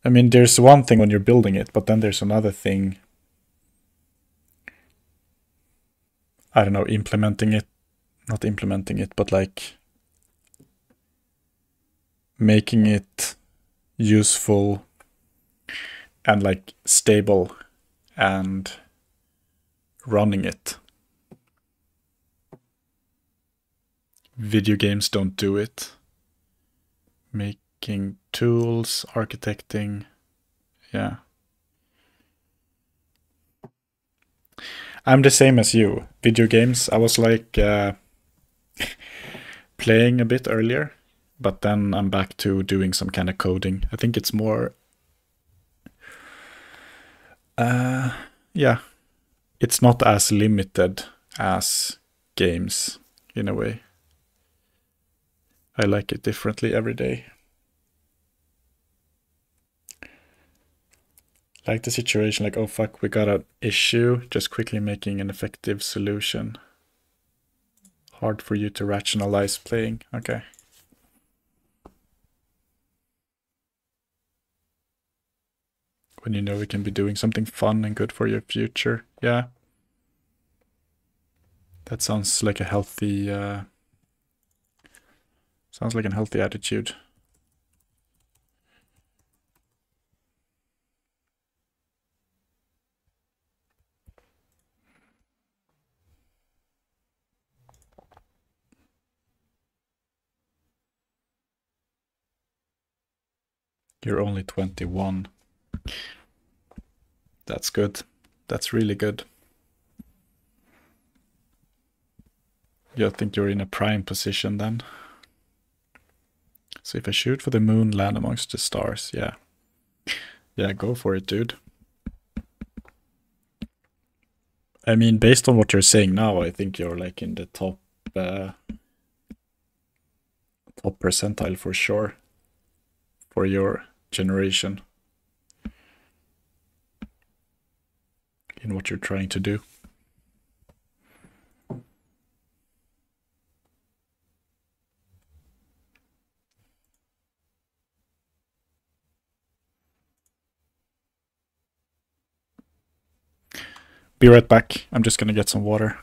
I mean, there's one thing when you're building it, but then there's another thing. I don't know, implementing it, not implementing it, but like making it useful and like stable and running it. Video games don't do it. Making tools, architecting, yeah. I'm the same as you. Video games, I was like playing a bit earlier, but then I'm back to doing some kind of coding. I think it's more, yeah, it's not as limited as games in a way. I like it differently every day. Like the situation, like, oh fuck, we got an issue, just quickly making an effective solution. Hard for you to rationalize playing. Okay. When you know we can be doing something fun and good for your future. Yeah. That sounds like a healthy attitude. You're only 21. That's good. That's really good. You think you're in a prime position then. So if I shoot for the moon, land amongst the stars, yeah. Yeah, go for it, dude. I mean, based on what you're saying now, I think you're like in the top percentile for sure for your generation in what you're trying to do. Be right back. I'm just gonna get some water.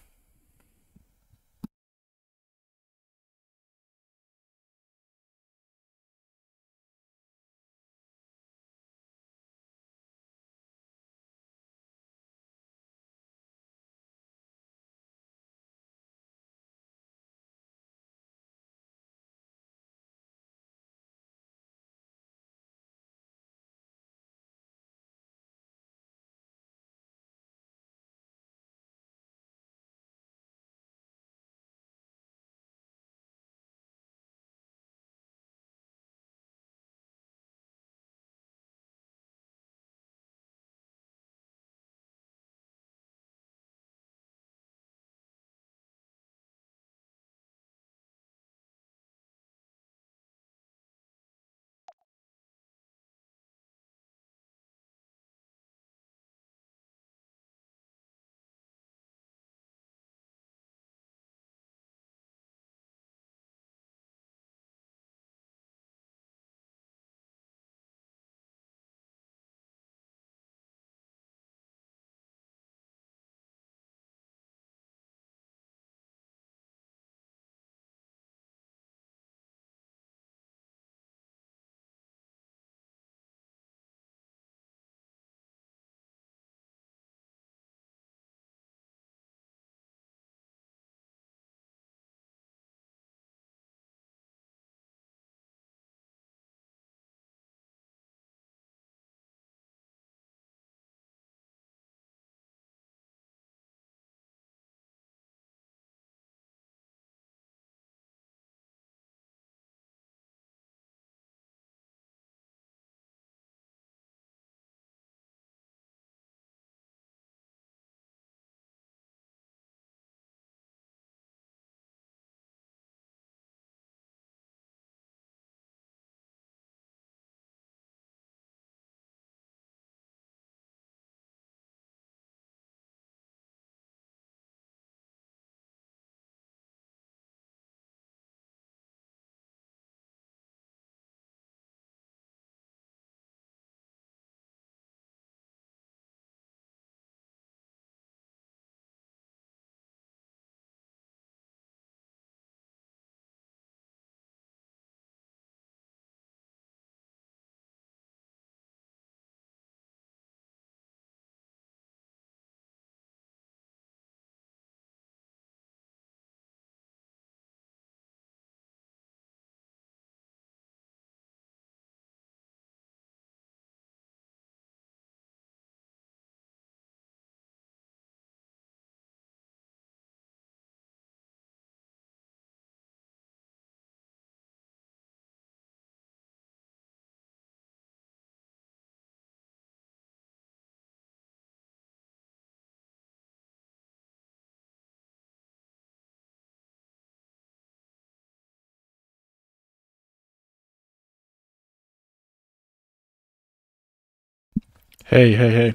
Hey, hey, hey.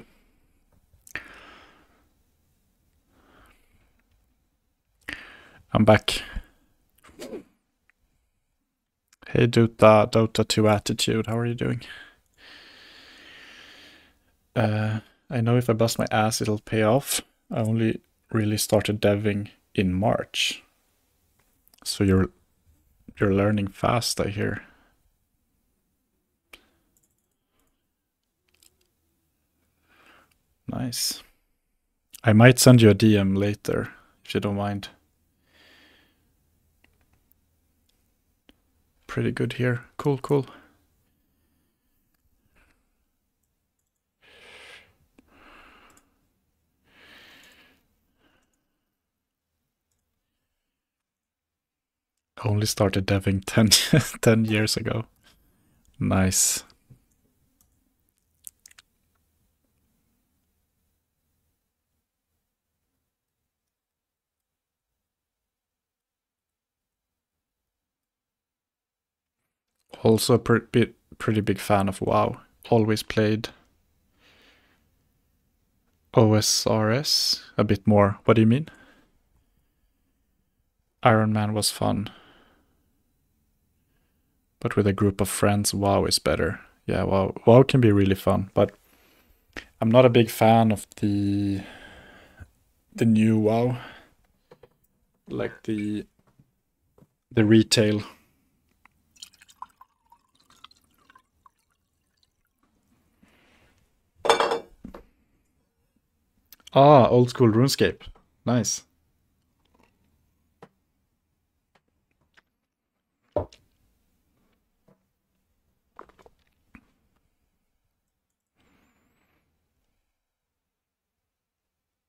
I'm back. Hey, Dota 2 Attitude, how are you doing? I know if I bust my ass, it'll pay off. I only really started deving in March. So you're learning fast, I hear. Nice. I might send you a DM later, if you don't mind. Pretty good here. Cool, cool. Only started deving 10 years ago. Nice. Also a pretty big fan of WoW. Always played OSRS a bit more. What do you mean? Iron Man was fun. But with a group of friends, WoW is better. Yeah, WoW can be really fun, but I'm not a big fan of the new WoW. Like the retail. Ah, old school RuneScape. Nice.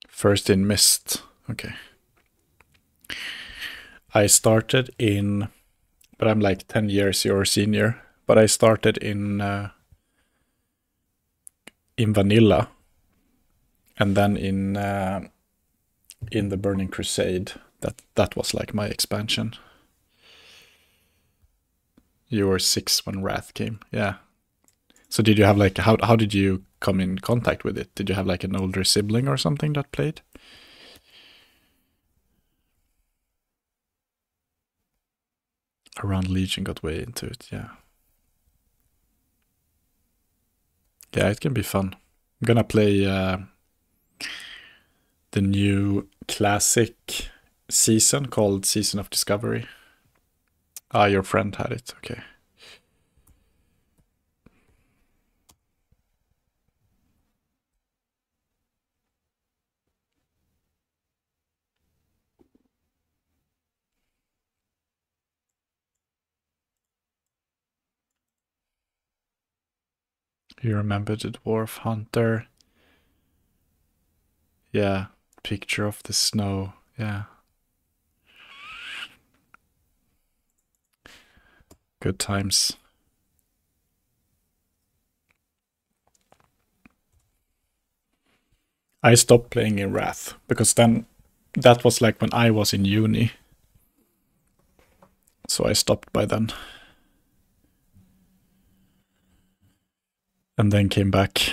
First in Mist. Okay. I started in, but I'm like 10 years your senior, but I started in Vanilla, and then in the Burning Crusade. That was like my expansion. You were 6 when Wrath came. Yeah. So did you have like, how did you come in contact with it? Did you have like an older sibling or something that played? Around Legion got way into it, yeah. Yeah, it can be fun. I'm gonna play the new classic season called Season of Discovery. Ah, your friend had it, okay. You remember the Dwarf Hunter? Yeah, picture of the snow, yeah. Good times. I stopped playing in Wrath because then that was like when I was in uni. So I stopped by then. And then came back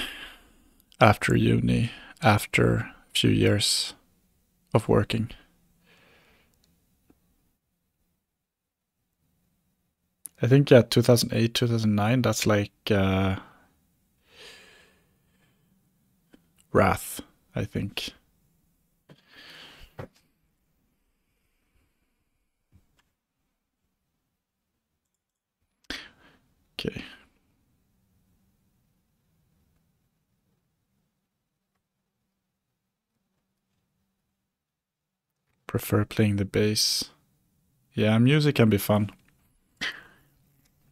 after uni, after a few years of working. I think, yeah, 2008, 2009, that's like Wrath, I think. Okay. Prefer playing the bass. Yeah, music can be fun.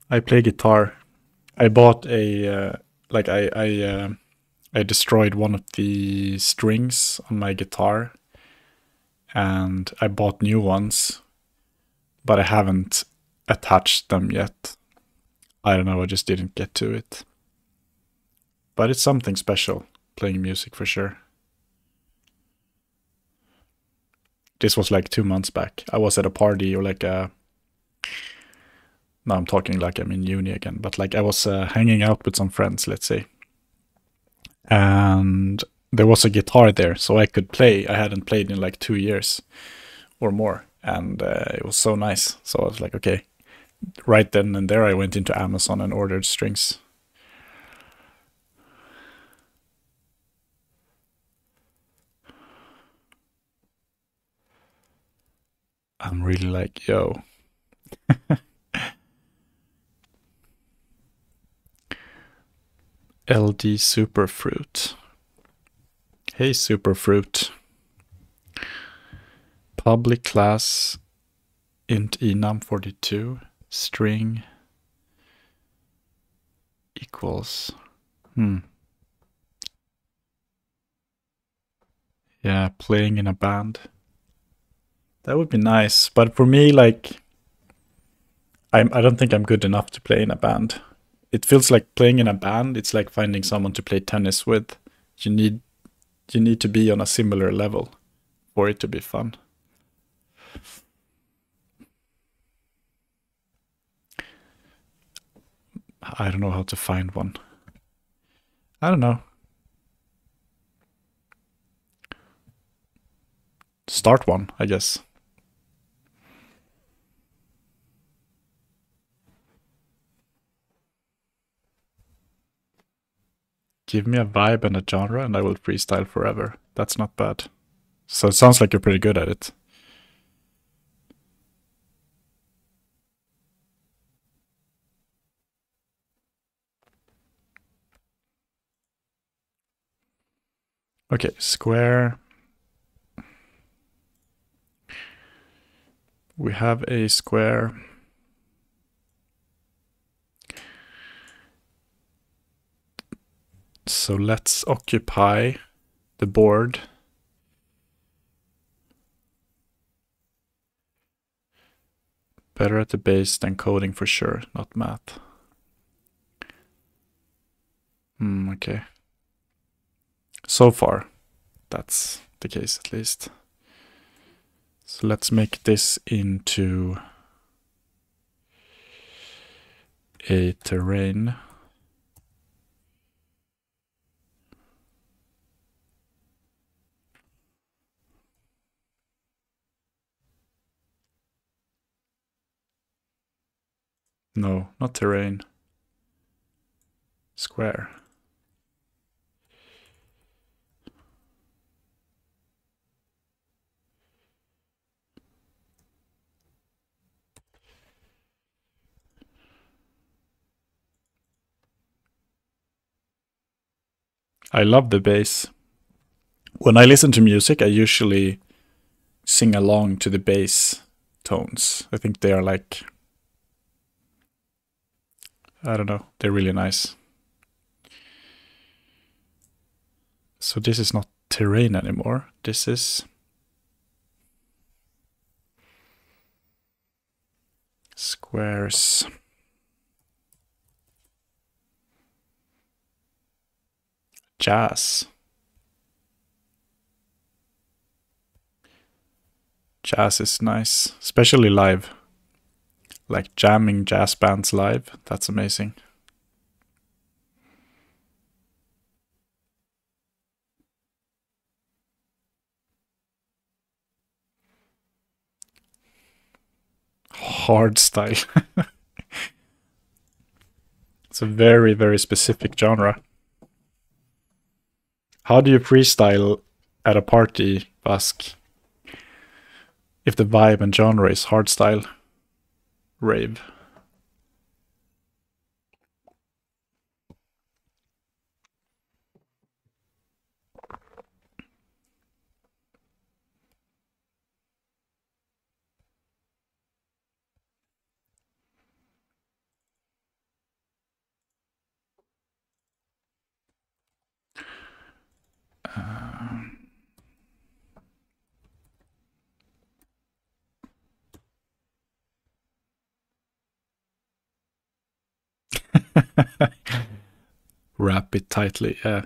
I play guitar. I bought a I destroyed one of the strings on my guitar, and I bought new ones, but I haven't attached them yet. I don't know, I just didn't get to it. But it's something special, playing music for sure. This was like 2 months back. I was at a party or like a... Now I'm talking like I'm in uni again, but like I was hanging out with some friends, let's say. and there was a guitar there, so I could play. I hadn't played in like 2 years or more, and it was so nice. So I was like, okay. Right then and there, I went into Amazon and ordered strings. I'm really like, yo. LD Superfruit. Hey, Superfruit. Public class int enum42 string equals. Yeah, playing in a band. That would be nice, but for me, like, I don't think I'm good enough to play in a band. It feels like playing in a band. It's like finding someone to play tennis with. You need to be on a similar level for it to be fun. I don't know how to find one. I don't know. Start one, I guess. Give me a vibe and a genre and I will freestyle forever. That's not bad. So it sounds like you're pretty good at it. Okay, square. We have a square. So let's occupy the board. Better at the base than coding for sure, not math. Okay. So far, that's the case at least. So let's make this into a terrain. No, not terrain. Square. I love the bass. When I listen to music, I usually sing along to the bass tones. I think they are like, I don't know, they're really nice. So this is not terrain anymore. This is squares. Jazz. Jazz is nice, especially live. Like jamming jazz bands live. That's amazing. Hard style. It's a very, very specific genre. How do you freestyle at a party, Vask? If the vibe and genre is hardstyle, rave. Wrap it tightly, yeah.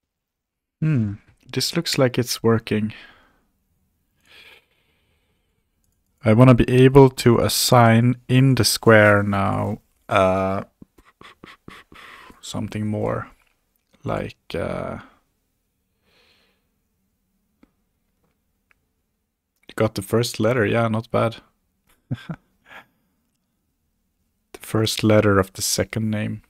This looks like it's working. I want to be able to assign in the square now something more like you got the first letter. Yeah, not bad. The first letter of the second name.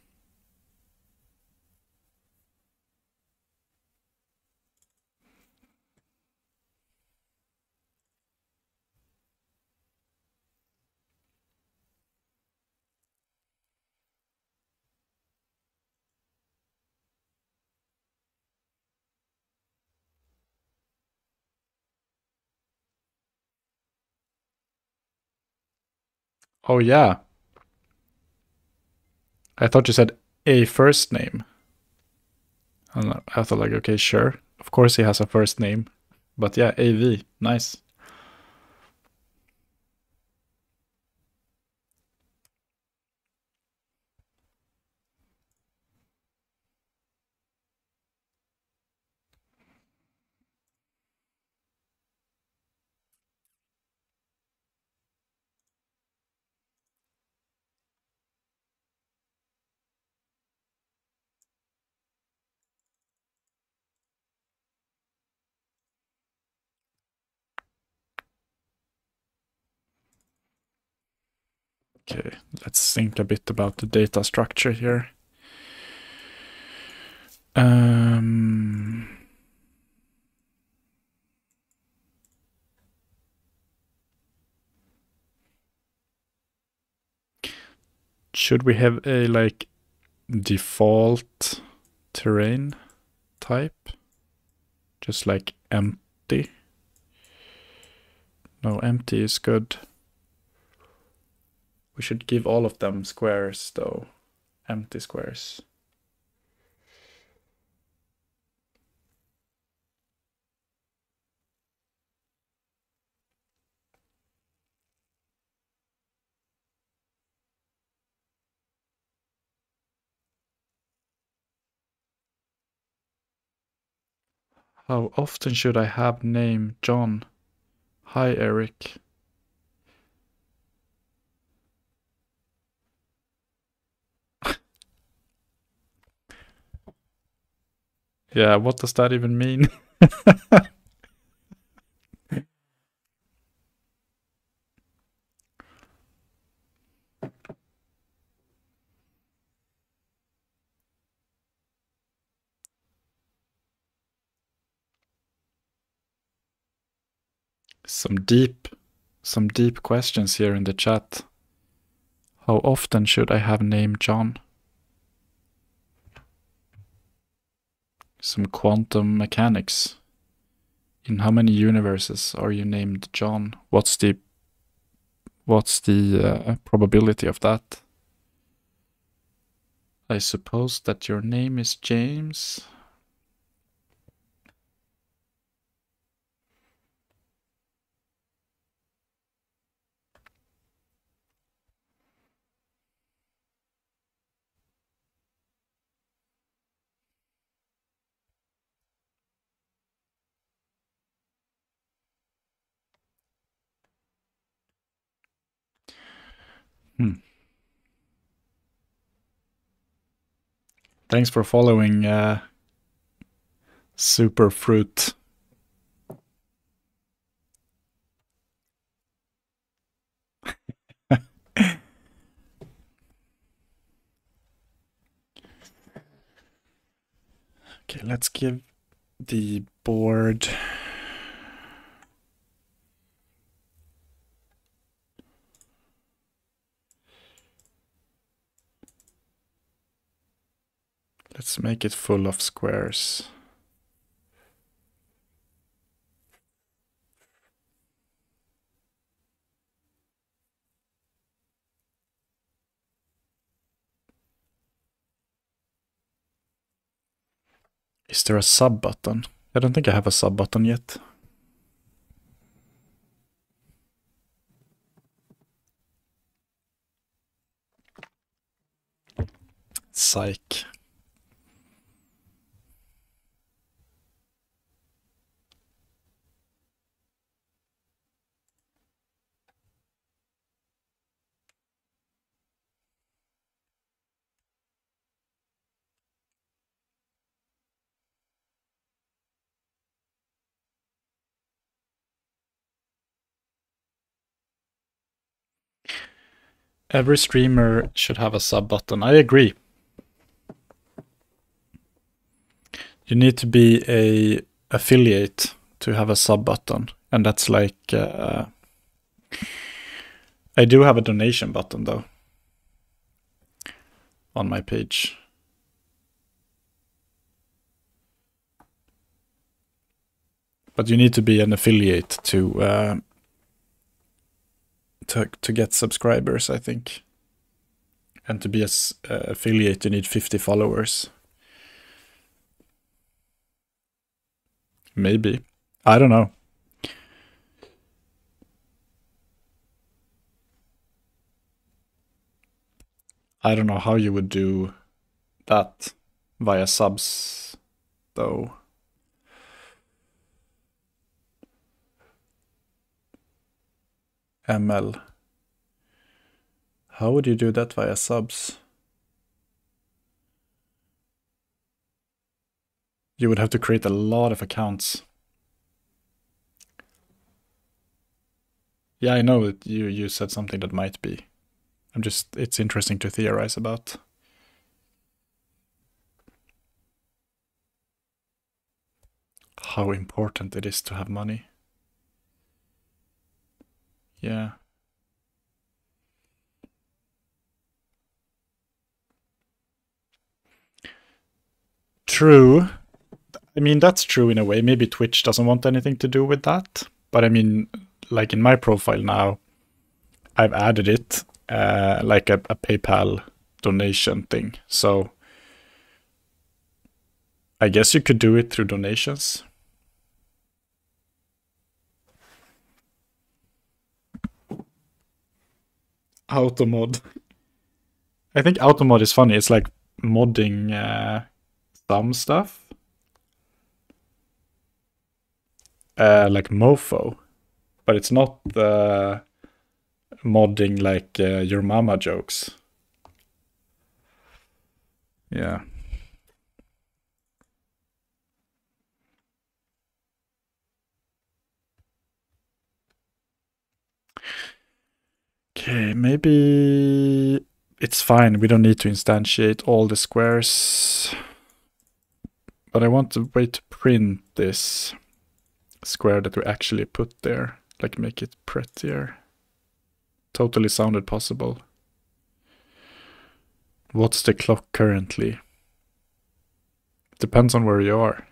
Oh yeah. I thought you said a first name. And I thought like, okay, sure. Of course he has a first name. But yeah, AV. Nice. Okay, let's think a bit about the data structure here. Should we have a like default terrain type? Just like empty? No, empty is good. We should give all of them squares though. Empty squares. How often should I have name John? Hi, Eric. Yeah, what does that even mean? Some deep questions here in the chat. How often should I have name John? Some quantum mechanics. In how many universes are you named John? What's the probability of that? I suppose that your name is James. Thanks for following Super Fruit. Okay, let's give the board let's make it full of squares. Is there a sub button? I don't think I have a sub button yet. Psych. Every streamer should have a sub button. I agree. You need to be a affiliate to have a sub button, and that's like I do have a donation button though on my page. But you need to be an affiliate to get subscribers, I think. And to be an affiliate, you need 50 followers. Maybe. I don't know. I don't know how you would do that via subs, though. ML. How would you do that via subs? You would have to create a lot of accounts. Yeah, I know that you said something that might be. It's interesting to theorize about. How important it is to have money. Yeah. True. I mean, that's true in a way. Maybe Twitch doesn't want anything to do with that. But I mean, like in my profile now, I've added it like a PayPal donation thing. So I guess you could do it through donations. Automod. I think automod is funny. It's like modding some stuff. Like mofo. But it's not modding like your mama jokes. Yeah. Okay, maybe it's fine. We don't need to instantiate all the squares. But I want a way to print this square that we actually put there. Like make it prettier. Totally sounded possible. What's the clock currently? Depends on where you are.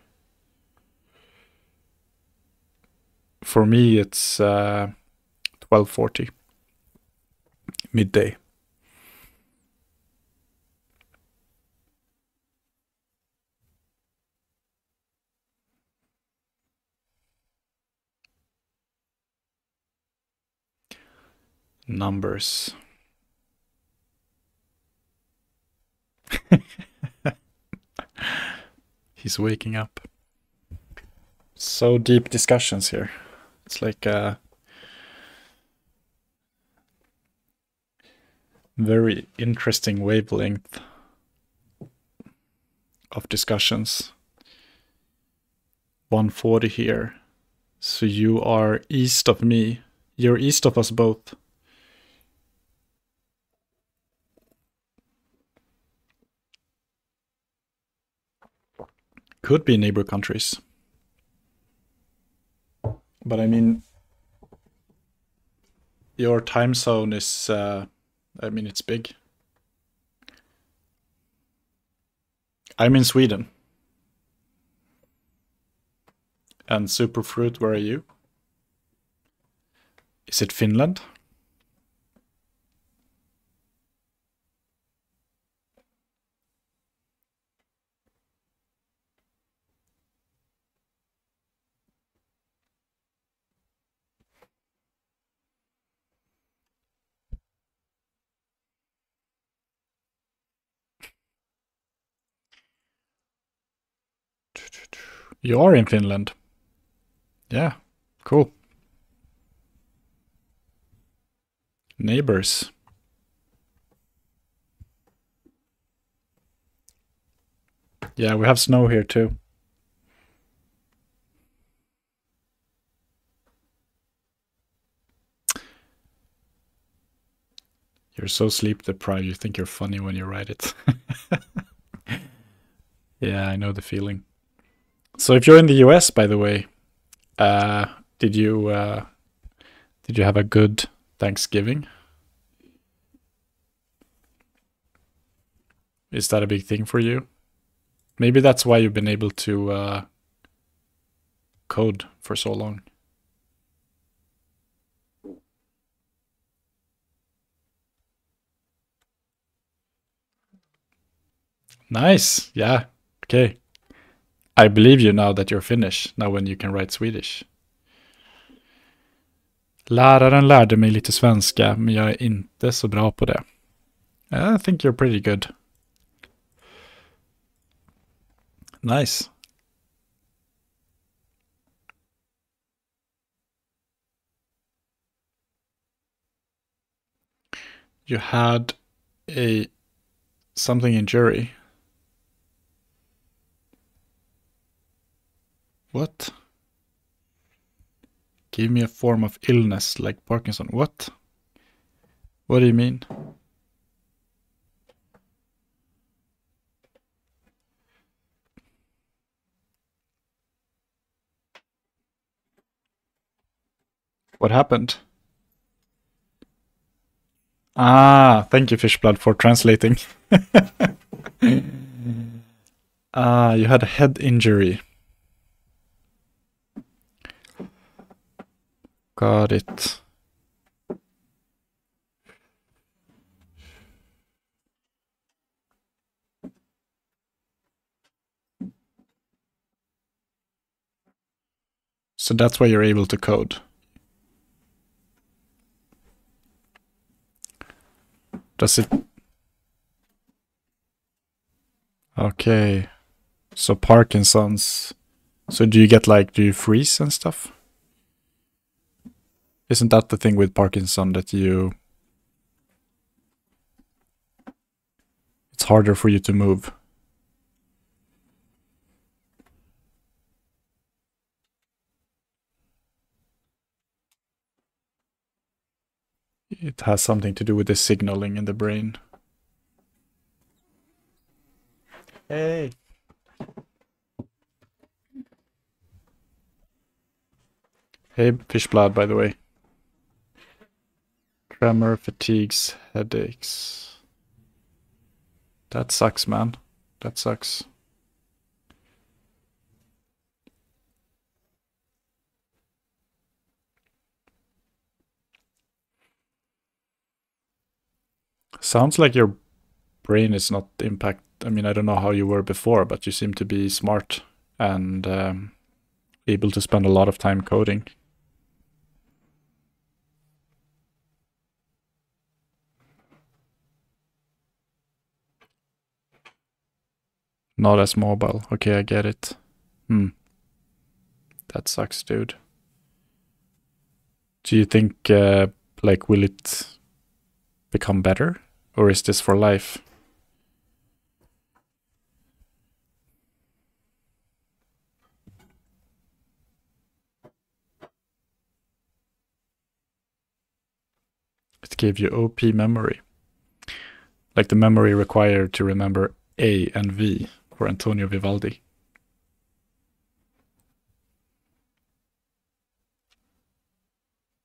For me, it's 12:40. Midday. Numbers. He's waking up. So deep discussions here. It's like a very interesting wavelength of discussions. 140 here. So you are east of me. You're east of us both. Could be neighbor countries. But I mean, your time zone is, I mean, it's big. I'm in Sweden. And Superfruit, where are you? Is it Finland? You are in Finland. Yeah, cool. Neighbors. Yeah, we have snow here too. You're so sleep deprived, you think you're funny when you write it. Yeah, I know the feeling. So if you're in the US, by the way, did you have a good Thanksgiving? Is that a big thing for you? Maybe that's why you've been able to code for so long. Nice. Yeah. Okay. I believe you now that you're Finnish, now when you can write Swedish. Läraren lärde mig lite svenska, men jag är inte så bra på det. I think you're pretty good. Nice. You had something in jury. What? Give me a form of illness like Parkinson. What? What do you mean? What happened? Ah, thank you, Fishblood, for translating. You had a head injury. Got it. So that's why you're able to code. Does it... Okay. So Parkinson's... So do you get like, do you freeze and stuff? Isn't that the thing with Parkinson that you... It's harder for you to move? It has something to do with the signaling in the brain. Hey. Hey, Fishblood, by the way. Tremor, fatigues, headaches. That sucks, man. That sucks. Sounds like your brain is not impact. I mean, I don't know how you were before, but you seem to be smart and able to spend a lot of time coding. Not as mobile. Okay, I get it. That sucks, dude. Do you think, like, will it become better? Or is this for life? It gave you OP memory. Like the memory required to remember A and V for Antonio Vivaldi.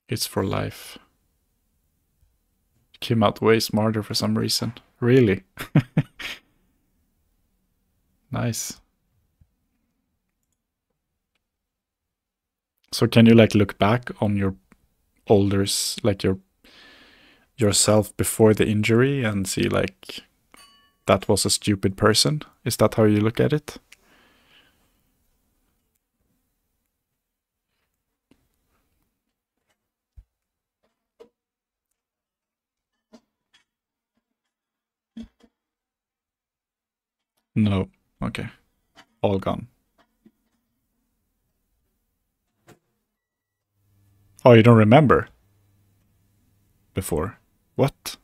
It's for life. Came out way smarter for some reason. Really? Nice. So can you like look back on your older, like yourself before the injury and see like that was a stupid person? Is that how you look at it? No. Okay. All gone. Oh, you don't remember? Before? What?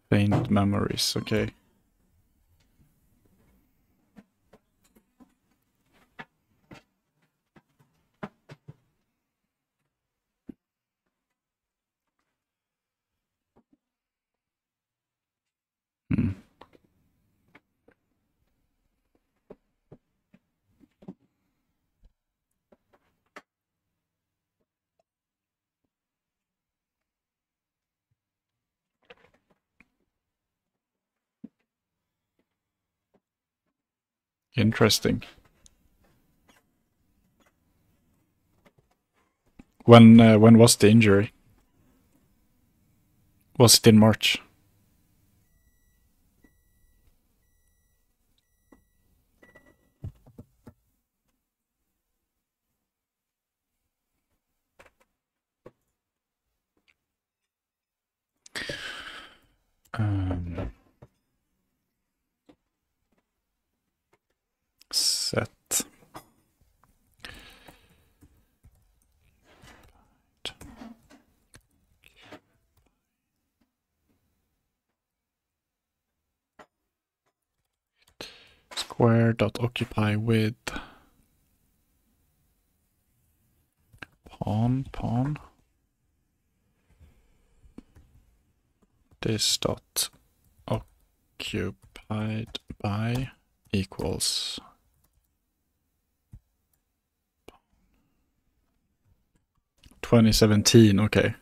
Faint memories, okay. Interesting. When was the injury? Was it in March? Set. Square dot occupy with pawn. This dot occupied by equals 2017. Okay.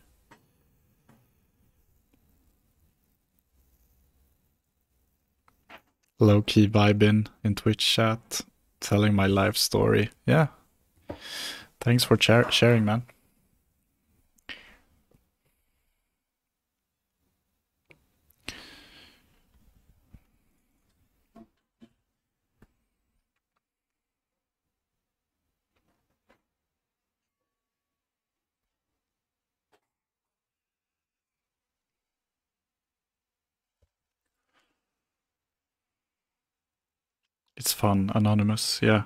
Low-key vibing in Twitch chat, telling my life story. Yeah. Thanks for sharing, man. It's fun, anonymous, yeah.